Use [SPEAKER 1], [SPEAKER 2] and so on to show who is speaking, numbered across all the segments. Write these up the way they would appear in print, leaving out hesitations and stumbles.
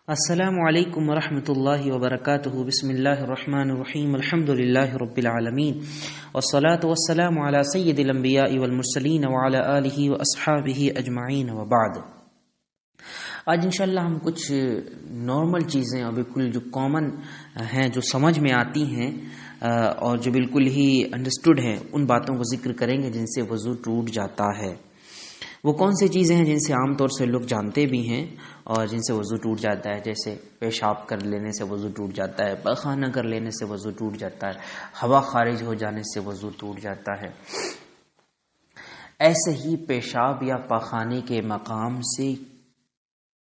[SPEAKER 1] السلام علیکم ورحمۃ اللہ وبرکاتہ بسم اللہ الرحمن الرحیم الحمد للہ رب العالمین والصلاة والسلام علی سید الانبیاء والمرسلین وعلی آلہ واصحابہ اجمعین وبعد۔ آج انشاءاللہ ہم کچھ نارمل چیزیں اور بالکل جو کامن ہیں، جو سمجھ میں آتی ہیں اور جو بالکل ہی انڈرسٹوڈ ہیں، ان باتوں کو ذکر کریں گے جن سے وضو ٹوٹ جاتا ہے۔ وہ کون سی چیزیں ہیں جن سے عام طور سے لوگ جانتے بھی ہیں اور جن سے وضو ٹوٹ جاتا ہے؟ جیسے پیشاب کر لینے سے وضو ٹوٹ جاتا ہے، پخانہ کر لینے سے وضو ٹوٹ جاتا ہے، ہوا خارج ہو جانے سے وضو ٹوٹ جاتا ہے۔ ایسے ہی پیشاب یا پخانے کے مقام سے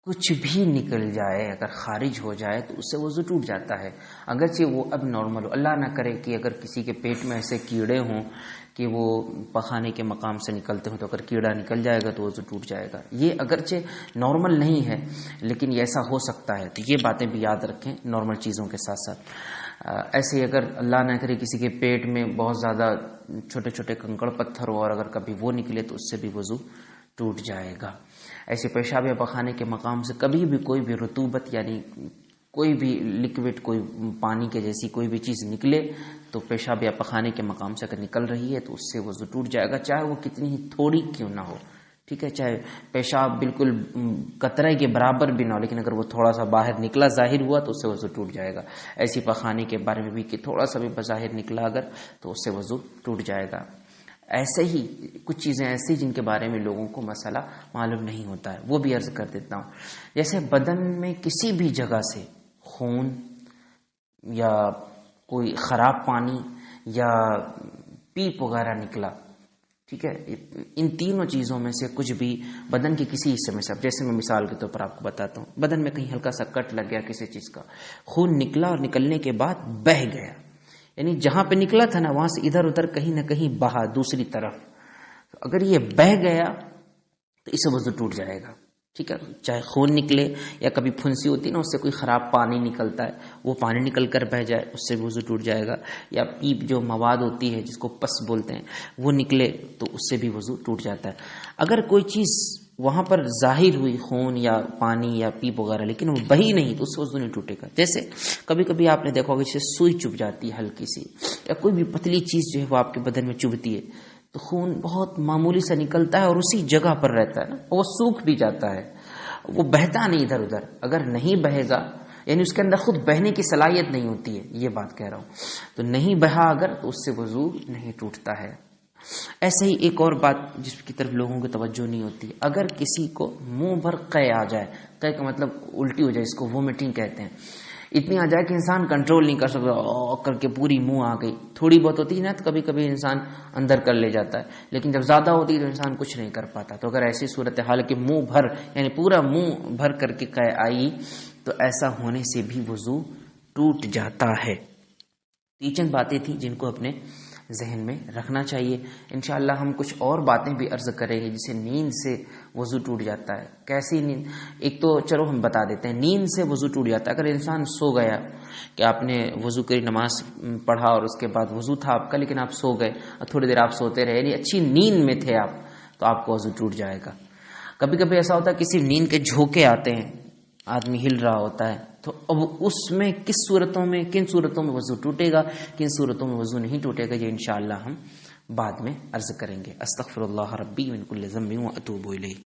[SPEAKER 1] کچھ بھی نکل جائے، اگر خارج ہو جائے تو اس سے وضو ٹوٹ جاتا ہے، اگرچہ وہ اب نارمل ہو۔ اللہ نہ کرے کہ اگر کسی کے پیٹ میں ایسے کیڑے ہوں کہ وہ پخانے کے مقام سے نکلتے ہوں، تو اگر کیڑا نکل جائے گا تو وضو ٹوٹ جائے گا۔ یہ اگرچہ نارمل نہیں ہے لیکن یہ ایسا ہو سکتا ہے، تو یہ باتیں بھی یاد رکھیں نارمل چیزوں کے ساتھ ساتھ۔ ایسے اگر اللہ نہ کرے کسی کے پیٹ میں بہت زیادہ چھوٹے چھوٹے کنکڑ پتھر ہو اور اگر کبھی وہ نکلے تو اس سے بھی وضو ٹوٹ جائے گا۔ ایسے پیشاب یا پخانے کے مقام سے کبھی بھی کوئی بھی رطوبت یعنی کوئی بھی لکوڈ، کوئی پانی کے جیسی کوئی بھی چیز نکلے تو پیشاب یا پخانے کے مقام سے اگر نکل رہی ہے تو اس سے وضو ٹوٹ جائے گا، چاہے وہ کتنی ہی تھوڑی کیوں نہ ہو، ٹھیک ہے؟ چاہے پیشاب بالکل قطرے کے برابر بھی نہ ہو، لیکن اگر وہ تھوڑا سا باہر نکلا، ظاہر ہوا، تو اس سے وضو ٹوٹ جائے گا۔ ایسی پخانے کے بارے میں بھی کہ تھوڑا سا بھی بظاہر نکلا اگر تو اس سے وضو ٹوٹ جائے گا۔ ایسے ہی کچھ چیزیں ایسی جن کے بارے میں لوگوں کو مسئلہ معلوم نہیں ہوتا ہے، وہ بھی عرض کر دیتا ہوں۔ جیسے بدن میں کسی بھی جگہ سے خون یا کوئی خراب پانی یا پیپ وغیرہ نکلا، ٹھیک ہے، ان تینوں چیزوں میں سے کچھ بھی بدن کے کسی حصے میں سے، جیسے میں مثال کے طور پر آپ کو بتاتا ہوں، بدن میں کہیں ہلکا سا کٹ لگ گیا کسی چیز کا، خون نکلا اور نکلنے کے بعد بہہ گیا، یعنی جہاں پہ نکلا تھا نا وہاں سے ادھر ادھر کہیں نہ کہیں بہا دوسری طرف، اگر یہ بہہ گیا تو اس سے وضو ٹوٹ جائے گا، ٹھیک ہے؟ چاہے خون نکلے یا کبھی پھنسی ہوتی ہے نا، اس سے کوئی خراب پانی نکلتا ہے، وہ پانی نکل کر بہہ جائے، اس سے وضو ٹوٹ جائے گا۔ یا پیپ جو مواد ہوتی ہے جس کو پس بولتے ہیں، وہ نکلے تو اس سے بھی وضو ٹوٹ جاتا ہے۔ اگر کوئی چیز وہاں پر ظاہر ہوئی، خون یا پانی یا پیپ وغیرہ، لیکن وہ بہی نہیں تو اس سے وضو نہیں ٹوٹے گا۔ جیسے کبھی کبھی آپ نے دیکھا ہوگا جیسے سوئی چبھ جاتی ہے ہلکی سی، یا کوئی بھی پتلی چیز جو ہے وہ آپ کے بدن میں چبھتی ہے تو خون بہت معمولی سا نکلتا ہے اور اسی جگہ پر رہتا ہے نا، وہ سوکھ بھی جاتا ہے، وہ بہتا نہیں ادھر ادھر۔ اگر نہیں بہے گا یعنی اس کے اندر خود بہنے کی صلاحیت نہیں ہوتی ہے، یہ بات کہہ رہا ہوں، تو نہیں بہا اگر تو اس سے وضو نہیں ٹوٹتا ہے۔ ایسے ہی ایک اور بات جس کی طرف لوگوں کی توجہ نہیں ہوتی، اگر کسی کو منہ بھر قے آ جائے، قے کا مطلب الٹی ہو جائے، اس کو وومیٹنگ کہتے ہیں، اتنی آ جائے کہ انسان کنٹرول نہیں کر سکتا، کر کے پوری منہ آ گئی، تھوڑی بہت ہوتی ہے نا تو کبھی کبھی انسان اندر کر لے جاتا ہے، لیکن جب زیادہ ہوتی ہے تو انسان کچھ نہیں کر پاتا۔ تو اگر ایسی صورتحال کہ منہ بھر یعنی پورا منہ بھر کر کے قے آئی تو ایسا ہونے سے بھی وضو ٹوٹ جاتا ہے۔ یہ چند باتیں تھیں جن کو اپنے ذہن میں رکھنا چاہیے۔ انشاءاللہ ہم کچھ اور باتیں بھی عرض کریں گے، جسے نیند سے وضو ٹوٹ جاتا ہے۔ کیسی نیند؟ ایک تو چلو ہم بتا دیتے ہیں، نیند سے وضو ٹوٹ جاتا ہے اگر انسان سو گیا، کہ آپ نے وضو کی نماز پڑھا اور اس کے بعد وضو تھا آپ کا لیکن آپ سو گئے اور تھوڑی دیر آپ سوتے رہے، یعنی اچھی نیند میں تھے آپ، تو آپ کا وضو ٹوٹ جائے گا۔ کبھی کبھی ایسا ہوتا ہے کسی نیند کے جھونکے آتے ہیں، آدمی ہل رہا ہوتا ہے، تو اب اس میں کس صورتوں میں، کن صورتوں میں وضو ٹوٹے گا، کن صورتوں میں وضو نہیں ٹوٹے گا، یہ انشاءاللہ ہم بعد میں عرض کریں گے۔ استغفر اللہ ربی من کل ذنب واتوب الیہ۔